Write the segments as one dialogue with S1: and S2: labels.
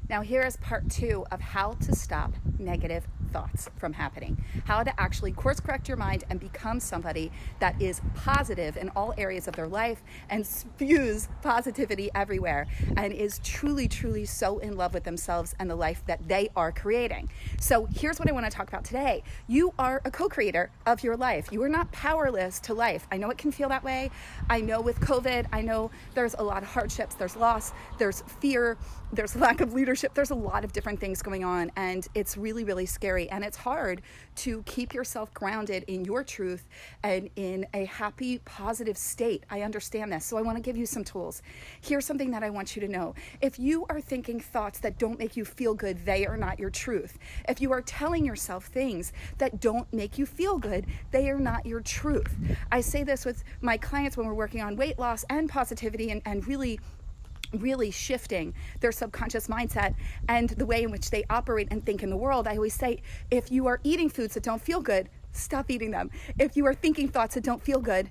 S1: Now here is part 2 of how to stop negative thoughts from happening. How to actually course correct your mind and become somebody that is positive in all areas of their life and spews positivity everywhere and is truly, truly so in love with themselves and the life that they are creating. So here's what I want to talk about today. You are a co-creator of your life. You are not powerless to life. I know it can feel that way. I know with COVID, I know there's a lot of hardships, there's loss, there's fear, there's lack of leadership, there's a lot of different things going on, and it's really, really scary, and it's hard to keep yourself grounded in your truth and in a happy, positive state. I understand this, so I want to give you some tools. Here's something that I want you to know. If you are thinking thoughts that don't make you feel good, they are not your truth. If you are telling yourself things that don't make you feel good, they are not your truth. I say this with my clients when we're working on weight loss and positivity and really shifting their subconscious mindset and the way in which they operate and think in the world. I always say, if you are eating foods that don't feel good, stop eating them. If you are thinking thoughts that don't feel good,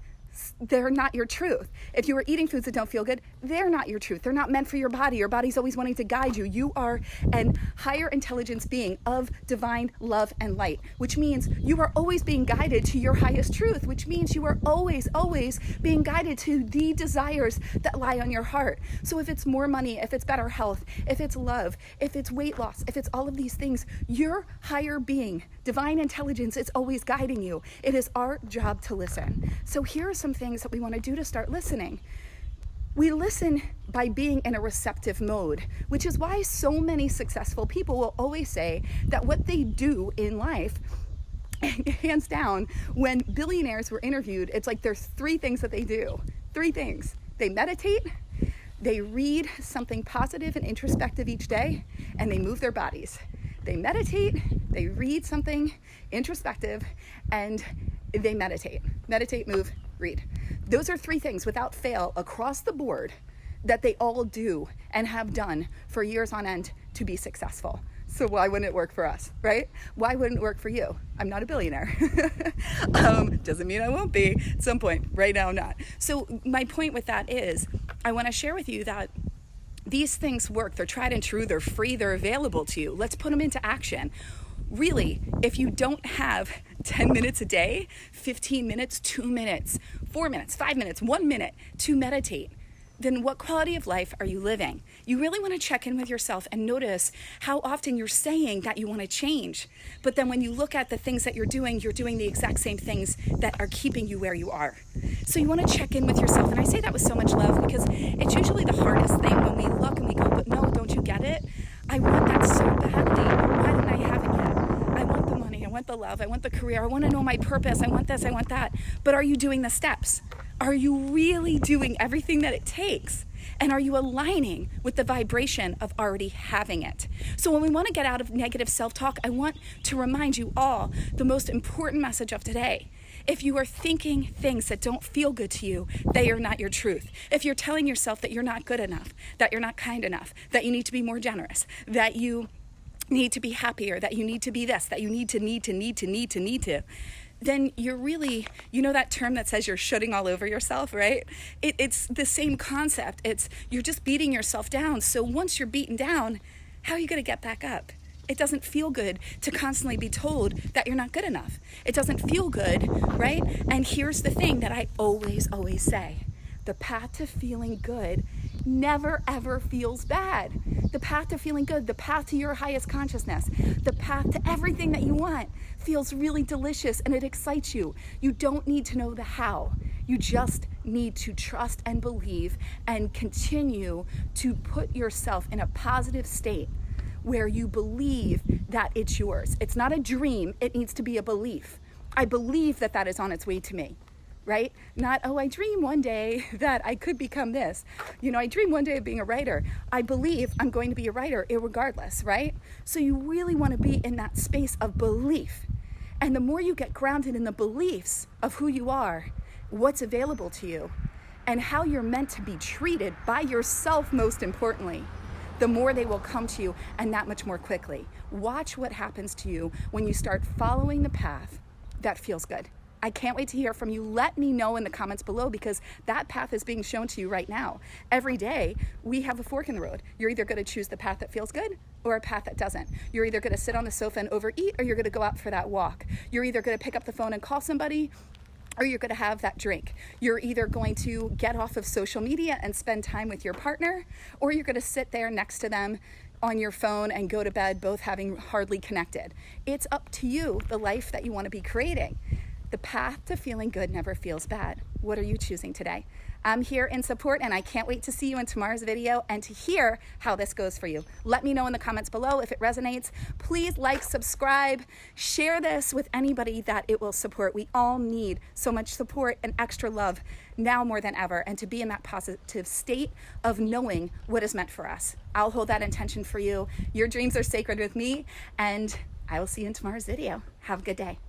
S1: they're not your truth. If you are eating foods that don't feel good, they're not your truth. They're not meant for your body. Your body's always wanting to guide you. You are an higher intelligence being of divine love and light, which means you are always being guided to your highest truth, which means you are always, always being guided to the desires that lie on your heart. So if it's more money, if it's better health, if it's love, if it's weight loss, if it's all of these things, your higher being, divine intelligence, is always guiding you. It is our job to listen. So here are some things that we want to do to start listening. We listen by being in a receptive mode, which is why so many successful people will always say that what they do in life, hands down, when billionaires were interviewed, it's like there's 3 things that they do. 3 things. They meditate, they read something positive and introspective each day, and they move their bodies. They meditate, they read something introspective, and they meditate. Meditate, move, read. Those are 3 things without fail across the board that they all do and have done for years on end to be successful. So why wouldn't it work for us, right? Why wouldn't it work for you? I'm not a billionaire. Doesn't mean I won't be at some point. Right now, I'm not. So my point with that is I want to share with you that these things work. They're tried and true. They're free. They're available to you. Let's put them into action. Really, if you don't have 10 minutes a day, 15 minutes, 2 minutes, 4 minutes, 5 minutes, 1 minute to meditate, then what quality of life are you living? You really want to check in with yourself and notice how often you're saying that you want to change. But then when you look at the things that you're doing the exact same things that are keeping you where you are. So you want to check in with yourself. And I say that with so much love because it's usually the hardest thing when we look and we go, but no, don't you get it? I want that so badly. Why didn't I have it yet? I want the money, I want the love, I want the career, I want to know my purpose, I want this, I want that. But are you doing the steps? Are you really doing everything that it takes? And are you aligning with the vibration of already having it? So when we want to get out of negative self-talk, I want to remind you all the most important message of today. If you are thinking things that don't feel good to you, they are not your truth. If you're telling yourself that you're not good enough, that you're not kind enough, that you need to be more generous, that you need to be happier, that you need to be this, that you need to, then you're really, you know that term that says you're shooting all over yourself, right? It's the same concept. You're just beating yourself down. So once you're beaten down, how are you going to get back up? It doesn't feel good to constantly be told that you're not good enough. It doesn't feel good, right? And here's the thing that I always, always say. The path to feeling good never, ever feels bad. The path to feeling good, the path to your highest consciousness, the path to everything that you want feels really delicious and it excites you. You don't need to know the how. You just need to trust and believe and continue to put yourself in a positive state where you believe that it's yours. It's not a dream, it needs to be a belief. I believe that that is on its way to me. Right? Not, oh, I dream one day that I could become this. You know, I dream one day of being a writer. I believe I'm going to be a writer irregardless, right? So you really want to be in that space of belief. And the more you get grounded in the beliefs of who you are, what's available to you, and how you're meant to be treated by yourself, most importantly, the more they will come to you and that much more quickly. Watch what happens to you when you start following the path that feels good. I can't wait to hear from you. Let me know in the comments below, because that path is being shown to you right now. Every day we have a fork in the road. You're either going to choose the path that feels good or a path that doesn't. You're either going to sit on the sofa and overeat, or you're going to go out for that walk. You're either going to pick up the phone and call somebody, or you're going to have that drink. You're either going to get off of social media and spend time with your partner, or you're going to sit there next to them on your phone and go to bed both having hardly connected. It's up to you, the life that you want to be creating. The path to feeling good never feels bad. What are you choosing today? I'm here in support, and I can't wait to see you in tomorrow's video and to hear how this goes for you. Let me know in the comments below if it resonates. Please like, subscribe, share this with anybody that it will support. We all need so much support and extra love now more than ever, and to be in that positive state of knowing what is meant for us. I'll hold that intention for you. Your dreams are sacred with me, and I will see you in tomorrow's video. Have a good day.